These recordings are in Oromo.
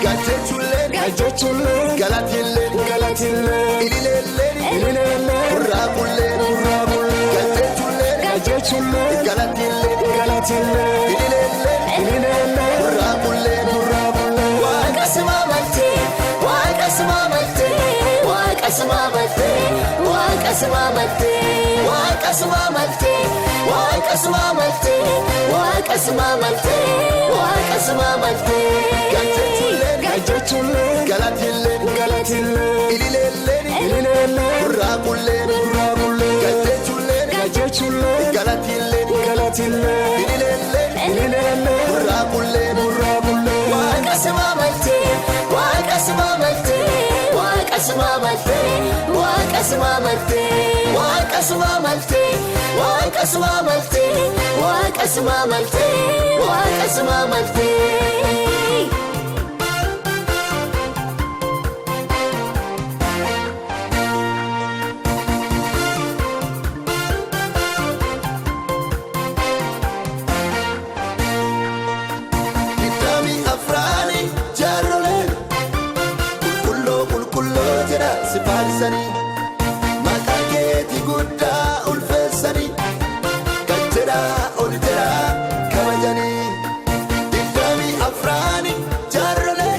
Gajechulle, galatille, ililele, burabulle, gajechulle, galatille, ililele, burabulle. Waqasmamate, waqasmamate, waqasmamate, waqasmamate, waqasmamate, waqasmamate, waqasmamate, waqasmamate. Gajechulle, galatille, ililele, burabulle, gajechulle, galatille, ililele, burabulle. Waqasmamate, waqasmamate, waqasmamate, waqasmamate, waqasmamate, waqasmamate, waqasmamate, waqasmamate. Siparisani, makaketi gudda ulfesani, kachera olitera kamajani, idami afrani jarole,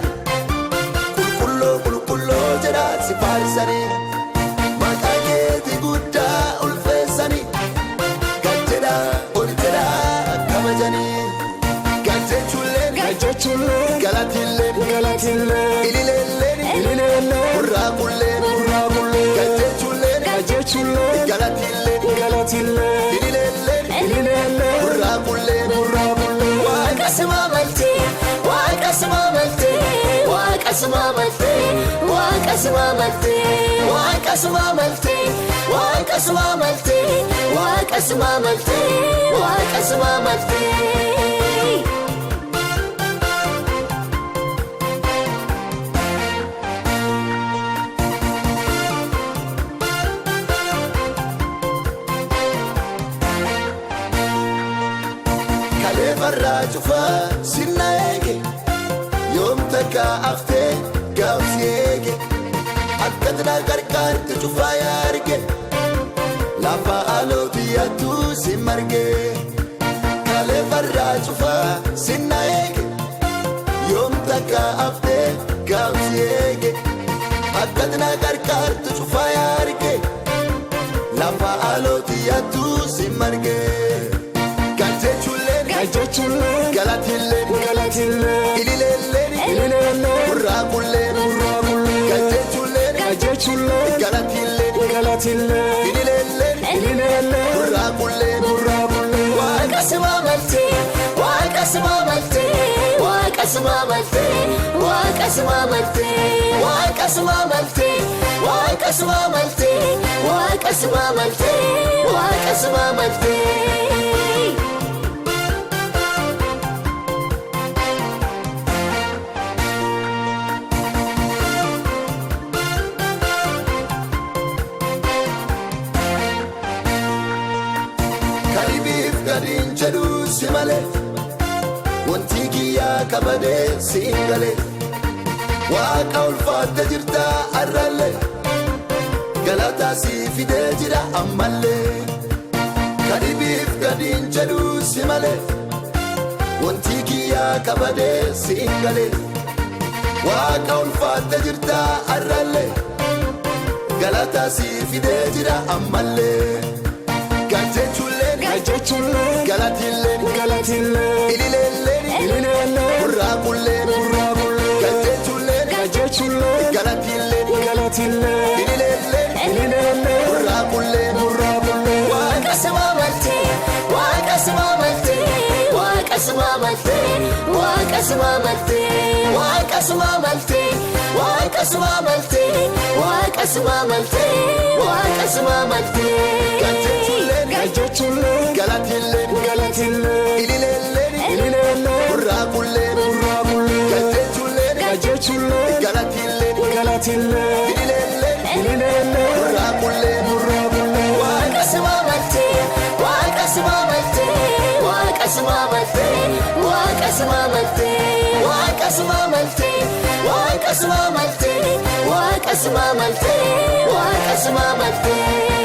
kulkullo jera siparisani, makaketi gudda ulfesani, kachera olitera kamajani, gajechulle, galatille, ililele, burabulle. Gajechulle, galatille, ililele, burabulle. Waqasmamate, waqasmamate, waqasmamate, waqasmamate, waqasmamate, waqasmamate, waqasmamate, waqasmamate. Rajufa sinaege yom taka afte gausiege akadna karkar tujufa yarge lafa alobiya tu simarge kale rajufa sinaege yom taka afte gausiege akadna karkar tujufa yarge lafa alobiya tu simarge. Gajechulle, galatille, ililele, burabulle, gajechulle, galatille, ililele, burabulle. Waqasmamate, waqasmamate, waqasmamate, waqasmamate, waqasmamate, waqasmamate, waqasmamate, waqasmamate. Gadin jadu simale, wantiki ya kabade singale, waqa ulfaata jirta arralle, galata si fide jira ammalle. Kadibif gadin jadu simale, wantiki ya kabade singale, waqa ulfaata jirta arralle, galata si fide jira ammalle. Gajechulle, galatille, ililele, burabulle, gajechulle, galatille, ililele, burabulle. Waqasmamate, waqasmamate, waqasmamate, waqasmamate, waqasmamate, waqasmamate, waqasmamate, waqasmamate. Gajechulle, galatille, ililele, burabulle, gajechulle, galatille, ililele, burabulle. Waqasmamate, waqasmamate, waqasmamate, waqasmamate, waqasmamate, Waaqasuma malte, Waaqasuma malte, Waaqasuma malte.